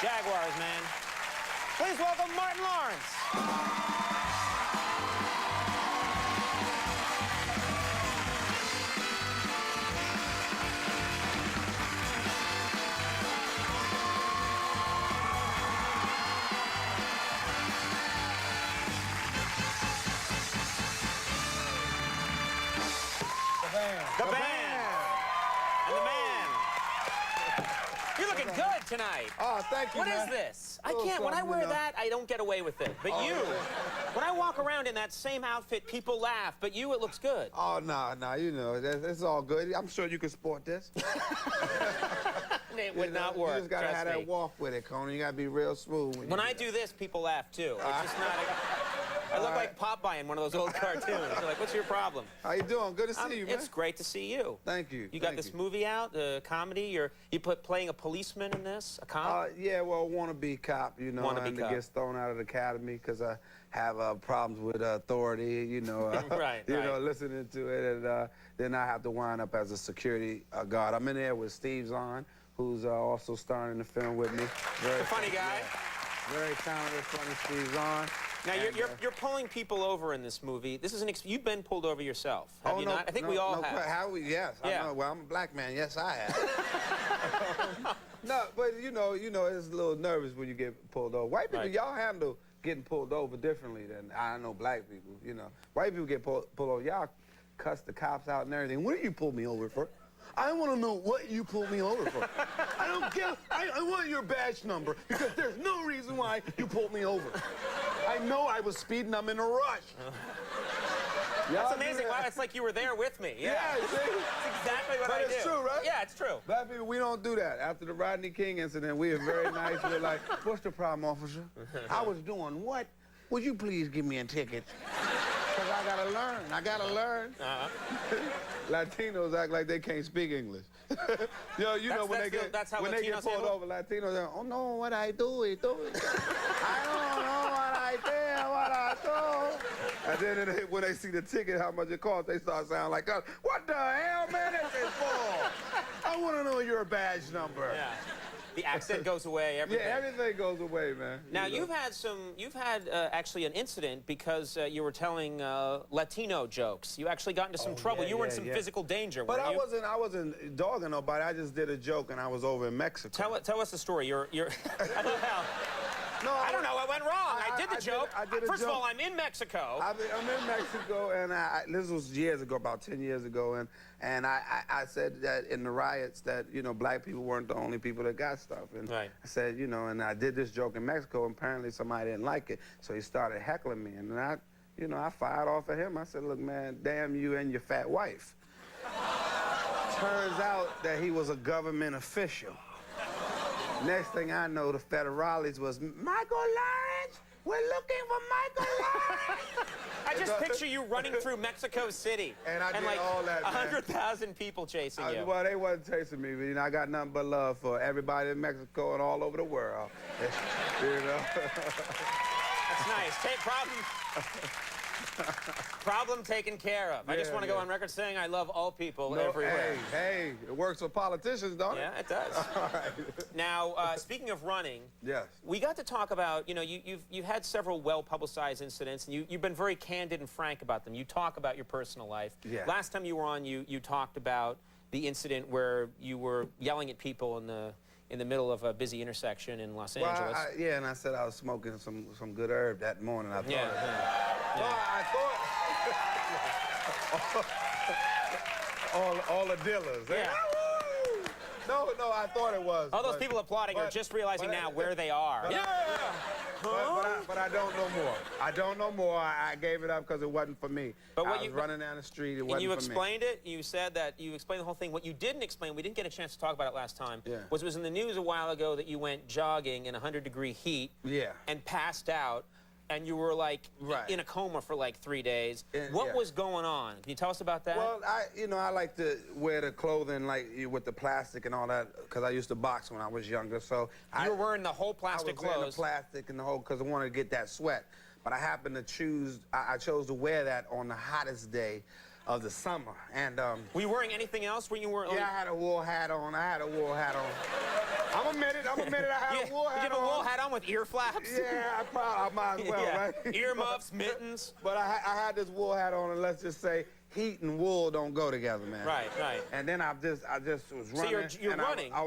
Jaguars, man. Please welcome Martin Lawrence. The band. And the man. You're looking good tonight. Oh, thank you, What man. is this? I can't. When I wear that, I don't get away with it. But you, when I walk around in that same outfit, people laugh. But you, it looks good. Oh, no, you know, it's all good. I'm sure you can sport this. It would not work. You just gotta have that walk with it, Conan. You gotta be real smooth. When I do this, people laugh too. It's just not. I look like Popeye in one of those old cartoons. They're like, "What's your problem?" How you doing? Good to see you, man. It's great to see you. Thank you. You got this movie out, comedy. You playing a policeman in this, a cop. Yeah, well, wannabe cop, you know, Wannabe and cop. gets thrown out of the academy because I have problems with authority, you know. Right. You know, listening to it, and then I have to wind up as a security guard. I'm in there with Steve Zahn, who's also starring in the film with me. The funny guy. Yeah, very talented, funny Steve Zahn. Now you're pulling people over in this movie. This is you've been pulled over yourself, have you not? I think we all have. Yes. Yeah. I know. Well, I'm a black man. Yes, I have. No, but you know, it's a little nervous when you get pulled over. White people, y'all handle getting pulled over differently than I know black people. You know, white people get pulled over. Y'all cuss the cops out and everything. What do you pull me over for? I want to know what you pulled me over for. I don't care. I want your badge number because there's no reason why you pulled me over. I know I was speeding. I'm in a rush. That's amazing. Wow, it's like you were there with me. Yeah, see? That's exactly what I do. But it's true, right? Yeah, it's true. Black people, we don't do that. After the Rodney King incident, we are very nice. We're like, what's the problem, officer? I was doing what? Would you please give me a ticket? Because I gotta learn. I gotta learn. Latinos act like they can't speak English. You know when they get pulled over, Latinos are, oh no, what I do is do it. I don't know what I did, what I do. And then when they see the ticket, how much it costs, they start sounding like us. What the hell, man, is this for? I want to know your badge number. Yeah. The accent goes away, everything. Yeah, everything goes away, man. Now, you've had actually an incident because you were telling Latino jokes. You actually got into some trouble. You were in some physical danger, but weren't you? I wasn't dogging nobody. I just did a joke, and I was over in Mexico. Tell us the story. You're I love how... No, I don't know what went wrong. I did the joke. First of all, I'm in Mexico. I'm in Mexico, and this was years ago, about 10 years ago, and I said that in the riots that, you know, black people weren't the only people that got stuff. And I said, you know, and I did this joke in Mexico, and apparently somebody didn't like it, so he started heckling me, and I fired off at him. I said, look, man, damn you and your fat wife. Turns out that he was a government official. Next thing I know, the federales was, Michael Lawrence, we're looking for Michael Lawrence. I just picture you running through Mexico City. And I did like all that, man. 100,000 people chasing you. Well, they wasn't chasing me, but, you know, I got nothing but love for everybody in Mexico and all over the world. You know? That's nice. Problem taken care of. I just want to go on record saying I love all people everywhere. Hey, it works for politicians, don't it? Yeah, it does. All right. Now, speaking of running, yes, we got to talk about, you know, you've had several well-publicized incidents, and you've been very candid and frank about them. You talk about your personal life. Yeah. Last time you were on, you talked about the incident where you were yelling at people in the middle of a busy intersection in Los Angeles. Yeah, and I said I was smoking some good herb that morning. I thought. Well, I thought all the dealers. Yeah. No, I thought it was. All those people applauding are just realizing now where they are. But I don't know more. I don't know more. I gave it up because it wasn't for me. But I was running down the street. It wasn't for me. And you explained it. You said that you explained the whole thing. What you didn't explain, we didn't get a chance to talk about it last time, was it was in the news a while ago that you went jogging in 100-degree heat and passed out. And you were like in a coma for like 3 days. What was going on? Can you tell us about that? Well, I like to wear the clothing like with the plastic and all that because I used to box when I was younger. So you were wearing the whole plastic clothes. I was wearing the plastic and the whole because I wanted to get that sweat. But I happened to I chose to wear that on the hottest day of the summer. And were you wearing anything else? Were you wearing? Yeah, I had a wool hat on. I'm a minute. I had a wool hat on. Did you have a wool hat on with ear flaps? Yeah, I might as well, right? Earmuffs, mittens. But I had this wool hat on, and let's just say heat and wool don't go together, man. Right. And then I just was running. So you're running. I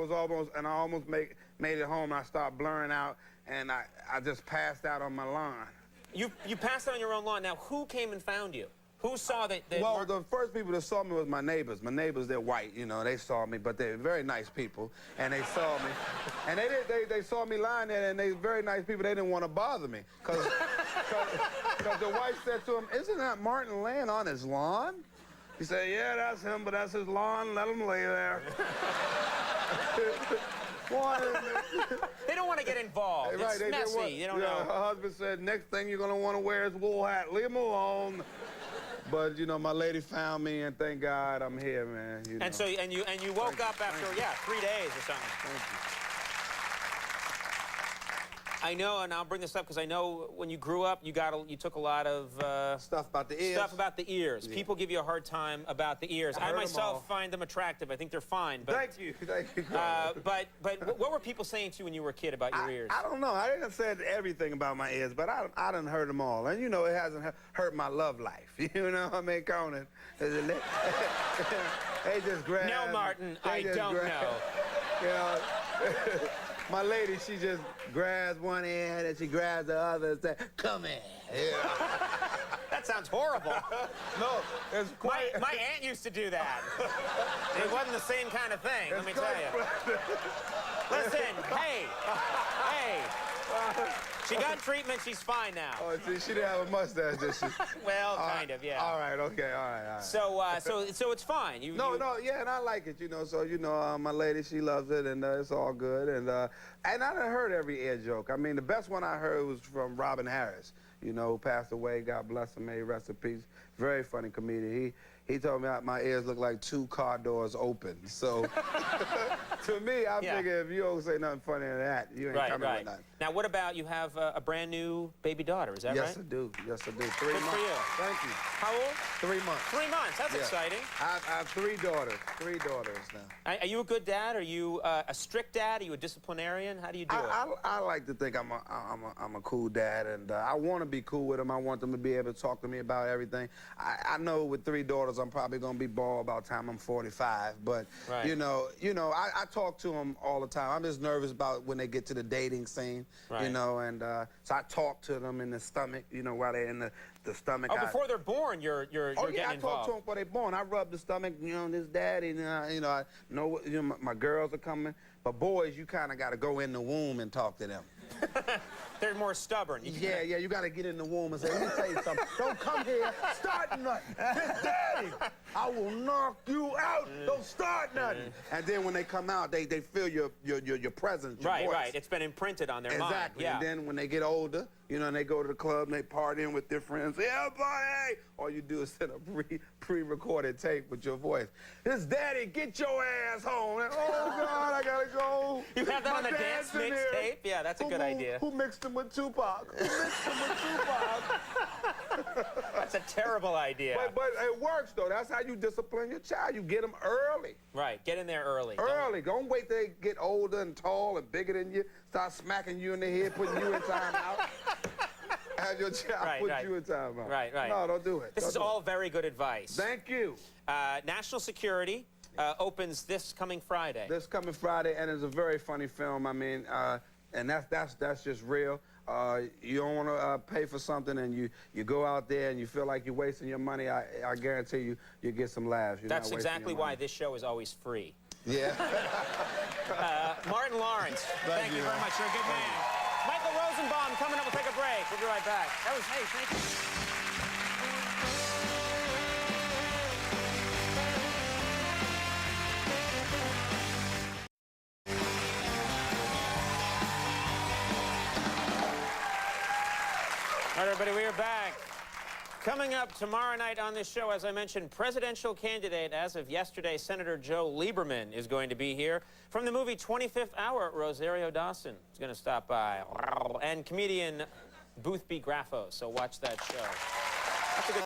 almost made it home. And I started blurring out, and I just passed out on my lawn. You passed out on your own lawn. Now, who came and found you? Who saw that? Well, the first people that saw me was my neighbors. My neighbors, they're white, you know. They saw me, but they're very nice people, and they saw me. And they saw me lying there, and they very nice people. They didn't want to bother me, because the wife said to him, "Isn't that Martin laying on his lawn?" He said, "Yeah, that's him, but that's his lawn. Let him lay there." They don't want to get involved. Right, it's messy. You don't know. Her husband said, "Next thing you're gonna want to wear is a wool hat. Leave him alone." But you know, my lady found me, and thank God I'm here, man. You know. And so, and you woke up after 3 days or something. Thank you. I know, and I'll bring this up because I know when you grew up, you took a lot of stuff about the ears. Stuff about the ears. Yeah. People give you a hard time about the ears. I myself find them attractive. I think they're fine. But, thank you. But what were people saying to you when you were a kid about your ears? I don't know. I didn't say everything about my ears, but I done heard them all, and you know, it hasn't hurt my love life. You know, I mean, Conan. They just grab. No, Martin, I don't know. You know. My lady, she just grabs one ear and she grabs the other and says, "Come here." Yeah. That sounds horrible. No, it's quite... My aunt used to do that. It wasn't the same kind of thing, let me tell you. Listen, hey. She got treatment, she's fine now. Oh, see, she didn't have a mustache, did she? Well, kind of, yeah. All right, okay, all right. So it's fine. No, yeah, and I like it, you know. So, you know, my lady, she loves it, and it's all good. And I done heard every ear joke. I mean, the best one I heard was from Robin Harris, you know, who passed away. God bless him, may he rest in peace. Very funny comedian. He told me my ears look like 2 car doors open. So, to me, I'm thinking if you don't say nothing funny than that, you ain't coming with nothing. Now, what about you have a brand new baby daughter, is that right? Yes, I do. Yes, I do. 3 months. Good for you. Thank you. How old? 3 months. 3 months, that's exciting. I have 3 daughters. 3 daughters now. Are you a good dad? Are you a strict dad? Are you a disciplinarian? How do you do it? I like to think I'm a cool dad, and I want to be cool with them. I want them to be able to talk to me about everything. I know with 3 daughters, I'm probably going to be bald by the time I'm 45, but you know, I talk to them all the time. I'm just nervous about when they get to the dating scene, you know, and so I talk to them in the stomach, you know, while they're in the stomach. Oh, before they're born, you're getting involved. I talk to them before they're born. I rub the stomach, you know, this daddy, you know, I know, you know, my girls are coming, but boys, you kind of got to go in the womb and talk to them. They're more stubborn. Yeah, you got to get in the womb and say, "Let me tell you something. Don't come here, start nothing. This daddy, I will knock you out. Don't start nothing." And then when they come out, they feel your presence, your voice. Right. It's been imprinted on their mind. Exactly. Yeah. And then when they get older, you know, and they go to the club and they partying with their friends, "Yeah, buddy." All you do is send a pre-recorded tape with your voice. "This daddy, get your ass home." And, "Oh God, I gotta go." You have that on the dance mix tape? Yeah, that's a good idea. Who mixed him with Tupac? Who mixed him with Tupac? That's a terrible idea. But it works, though. That's how you discipline your child. You get them early. Right, get in there early. Early. Don't wait till they get older and tall and bigger than you. Start smacking you in the head, putting you in timeout. Have your child put you in timeout. Right. No, don't do it. This is all very good advice. Thank you. National Security opens this coming Friday. This coming Friday, and it's a very funny film. I mean, and that's just real. You don't want to pay for something, and you go out there and you feel like you're wasting your money. I guarantee you get some laughs. That's exactly why this show is always free. Yeah. Martin Lawrence, thank you very much. You're a good man. Michael Rosenbaum coming up. We'll take a break. We'll be right back. Thank you. All right, everybody, we are back. Coming up tomorrow night on this show, as I mentioned, presidential candidate as of yesterday, Senator Joe Lieberman is going to be here. From the movie 25th Hour, Rosario Dawson is going to stop by. And comedian Boothby Graffo, so watch that show. That's a good